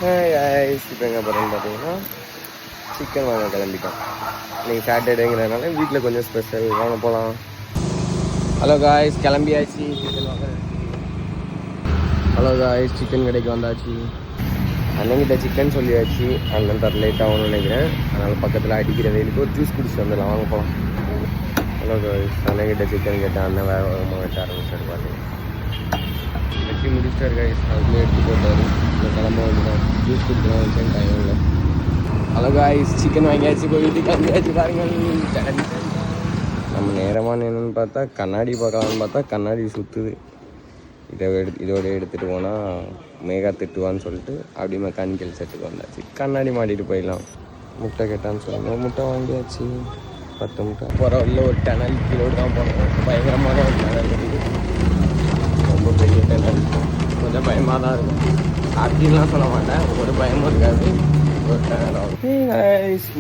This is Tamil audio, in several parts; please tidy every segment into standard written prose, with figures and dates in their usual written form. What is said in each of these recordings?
இப்போ எங்கே போகிறோன்னு பார்த்தீங்கன்னா சிக்கன் வாங்க கிளம்பிட்டோம். நீங்கள் சாட்டர்டேங்கிறதுனால வீட்டில் கொஞ்சம் ஸ்பெஷல் வாங்க போகலாம். ஹலோ காய்ஸ், கிளம்பியாச்சு சிக்கன் வாங்க. ஹலோ காய்ஸ், சிக்கன் கடைக்கு வந்தாச்சு. அண்ணங்கிட்ட சிக்கன் சொல்லியாச்சு. அண்ணன் தர லேட் ஆகும்னு நினைக்கிறேன். அதனால் பக்கத்தில் அடிக்கிற வெயிலுக்கு ஒரு ஜூஸ் குடிச்சிட்டு வந்துடலாம், வாங்க போகலாம். ஹலோ காய்ஸ், அண்ணங்கிட்ட சிக்கன் கேட்டேன். அண்ணன் வேறு வேகமாக வெட்ட ஆரம்பிச்சார். பார்த்தீங்கன்னா வெட்டி முடிச்சிட்டார் காய்ஸ். அதுக்குள்ளே எடுத்து போட்டார். இந்த கிளம்ப வந்துடும். ஜூஸ் குடிக்கலாம் வச்சேன், டைம் இல்லை. ஹலோ காய்ஸ், சிக்கன் வாங்கியாச்சு. போய் வீட்டுக்கு கிளம்பியாச்சு. பாருங்கள், நம்ம நேரமாக என்னென்னு பார்த்தா கண்ணாடி பார்க்கலான்னு பார்த்தா கண்ணாடி சுற்றுது. இதோட எடுத்துகிட்டு போனால் மேகா திட்டுவான்னு சொல்லிட்டு அப்படியே மெக்கானிக்கல் செட்டுக்கு வந்தாச்சு. கண்ணாடி மாட்டிட்டு போயிடலாம். முட்டை கேட்டான்னு சொல்லுங்கள், முட்டை வாங்கியாச்சு. 10 முட்டை. பரவாயில்ல, ஒரு டனல் கிலோடு தான் போனோம். பயங்கரமான ஒரு டனல் இருக்குது. ரொம்ப பெரிய டனல். கொஞ்சம் பயமாக தான் இருக்கும். அப்படின்லாம் சொல்ல மாட்டேன், ஒரு பயமும் இருக்காது. ஒரு டனல் ஆகும்.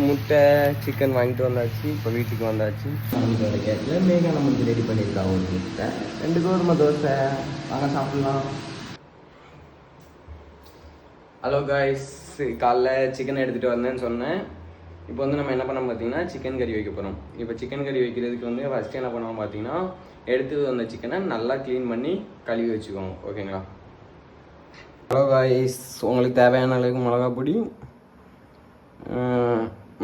முட்டை சிக்கன் வாங்கிட்டு வந்தாச்சு. இப்போ வீட்டுக்கு வந்தாச்சு. அதோட கேட்டில் மேகா நமக்கு ரெடி பண்ணியிருக்கா ஒரு முட்டை, 2 கோதுமை தோசை. வாங்க சாப்பிட்லாம். ஹலோ காய்ஸ், காலைல சிக்கன் எடுத்துகிட்டு வந்தேன்னு சொன்னேன். இப்போ வந்து நம்ம என்ன பண்ணோம் பார்த்தீங்கன்னா சிக்கன் கறி வைக்க போகிறோம். இப்போ சிக்கன் கறி வைக்கிறதுக்கு வந்து ஃபஸ்ட்டு என்ன பண்ணுவோம் பார்த்தீங்கன்னா, எடுத்து வந்த சிக்கனை நல்லா க்ளீன் பண்ணி கழுவி வச்சுக்கோங்க, ஓகேங்களா? ஹலோ காய்ஸ், உங்களுக்கு தேவையான அளவுக்கு மிளகா பொடி,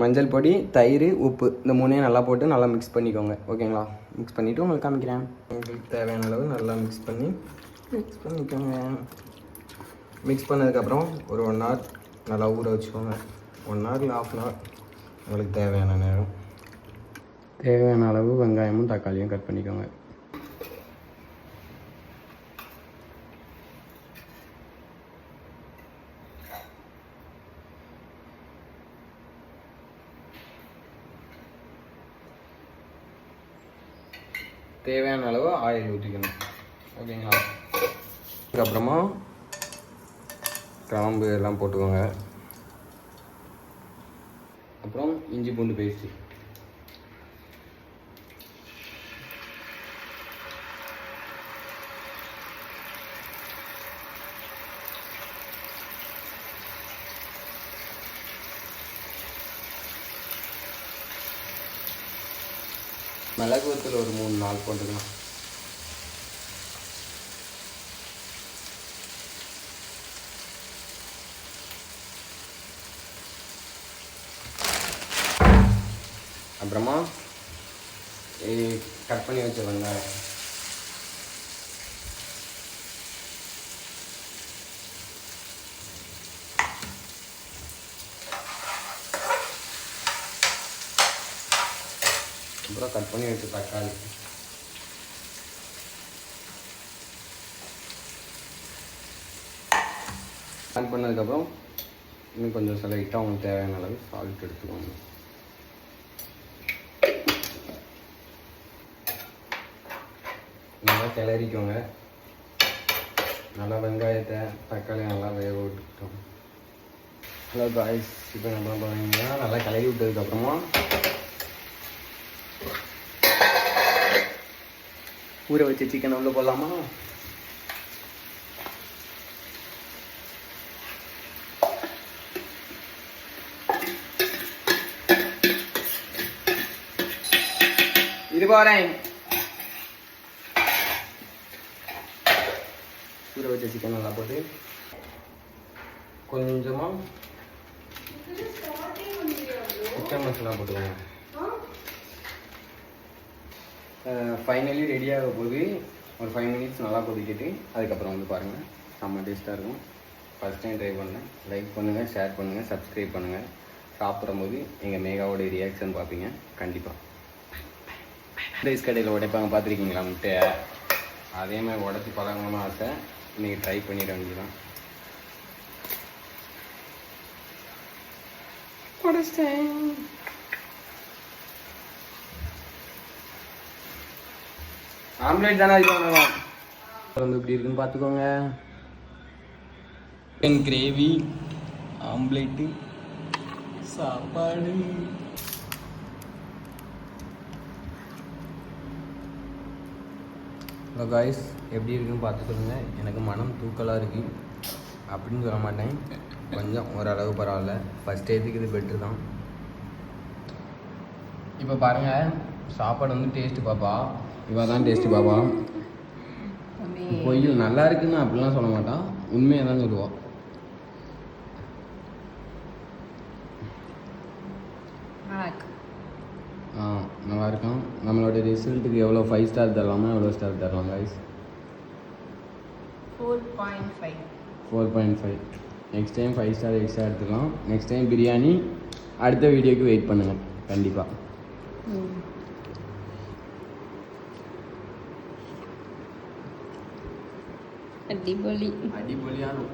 மஞ்சள் பொடி, தயிர், உப்பு, இந்த 3ஐயும் நல்லா போட்டு நல்லா மிக்ஸ் பண்ணிக்கோங்க, ஓகேங்களா? மிக்ஸ் பண்ணிவிட்டு உங்களுக்கு காமிக்கிறேன். உங்களுக்கு தேவையான அளவு நல்லா மிக்ஸ் பண்ணிக்கோங்க. மிக்ஸ் பண்ணதுக்கப்புறம் ஒரு 1 hour நல்லா ஊற வச்சுக்கோங்க. 1 hour இல்லை 1/2 hour, உங்களுக்கு தேவையான நேரம். தேவையான அளவு வெங்காயமும் தக்காளியும் கட் பண்ணிக்கோங்க. தேவையான அளவு ஆயில் ஊற்றிக்கணும், ஓகேங்களா? அதுக்கப்புறமா கிராம்பு எல்லாம் போட்டுக்கோங்க. அப்புறம் இஞ்சி பூண்டு பேஸ்ட்டு, மிளகு வத்தல் ஒரு 3-4 போட்டுக்கலாம். அப்புறமா கட் பண்ணி வச்ச வெங்காயம், அப்புறம் கட் பண்ணி வச்ச தக்காளி, ஆட் பண்ணதுக்கப்புறம் இன்னும் கொஞ்சம் லைட்டாக உங்களுக்கு தேவையான அளவு சால்ட் எடுத்துக்கோங்க. நல்லா கிளறிக்கோங்க. நல்லா வெங்காயத்தை தக்காளி நல்லா வேக விட்டுட்டோம். ஹலோ காய்ஸ், இப்போ நம்ம பார்த்தீங்கன்னா நல்லா கிளறி விட்டதுக்கப்புறமா ஊற வச்ச சிக்கன் உள்ள போடலாமா? இது போறேன். ஊற வச்ச சிக்கன் நல்லா போட்டு கொஞ்சமாக சிக்கன் மசாலா போட்டுக்கோங்க. ஃபைனலி ரெடியாக போகுது. ஒரு 5 minutes நல்லா கொதிக்கிட்டு அதுக்கப்புறம் வந்து பாருங்கள், செம்ம டேஸ்ட்டாக இருக்கும். ஃபஸ்ட் டைம் ட்ரை பண்ணேன். லைக் பண்ணுங்கள், ஷேர் பண்ணுங்கள், சப்ஸ்கிரைப் பண்ணுங்கள். சாப்பிடும்போது எங்கள் மேகாவோட ரியாக்ஷன் பார்ப்பீங்க கண்டிப்பாக. ரைஸ் கடையில் உடைப்பாங்க, பார்த்துருக்கீங்களா முட்டையை? அதே மாதிரி உடச்சி பழகணும்னு ஆசை. இன்றைக்கி ட்ரை பண்ணிட வேண்டியதான். ஆம்லேட் தானே இது பண்ணலாம். வந்து இப்படி இருக்குன்னு பார்த்துக்கோங்க. சிக்கன் கிரேவி, ஆம்லேட்டு, சாப்பாடு. ஹலோ காய்ஸ், எப்படி இருக்குன்னு பார்த்து சொல்லுங்கள். எனக்கு மனம் தூக்கலாக இருக்குது. அப்படின்னு சொல்ல மாட்டேன், கொஞ்சம் ஓரளவு பரவாயில்ல. ஃபஸ்ட் டேத்துக்கு இது பெட்ரு தான். இப்போ பாருங்கள், சாப்பாடு வந்து டேஸ்ட்டு பாப்பா. இவ தான் டேஸ்ட்டு பாப்பா. பொய் நல்லா இருக்குன்னு அப்படிலாம் சொல்ல மாட்டான், உண்மையை தான் சொல்லுவாள். நல்லா இருக்கும். நம்மளோட ரிசல்ட்டுக்கு எவ்வளோ 5 ஸ்டார் தரலாமா, எவ்வளோ ஸ்டார் தரலாம் guys? 4.5. 4.5. Next time 5 star extra எடுத்துக்கலாம். Next time biryani. அடுத்த வீடியோக்கு வெயிட் பண்ணுங்கள் கண்டிப்பாக. அடிபொலி அடிபொலியானும்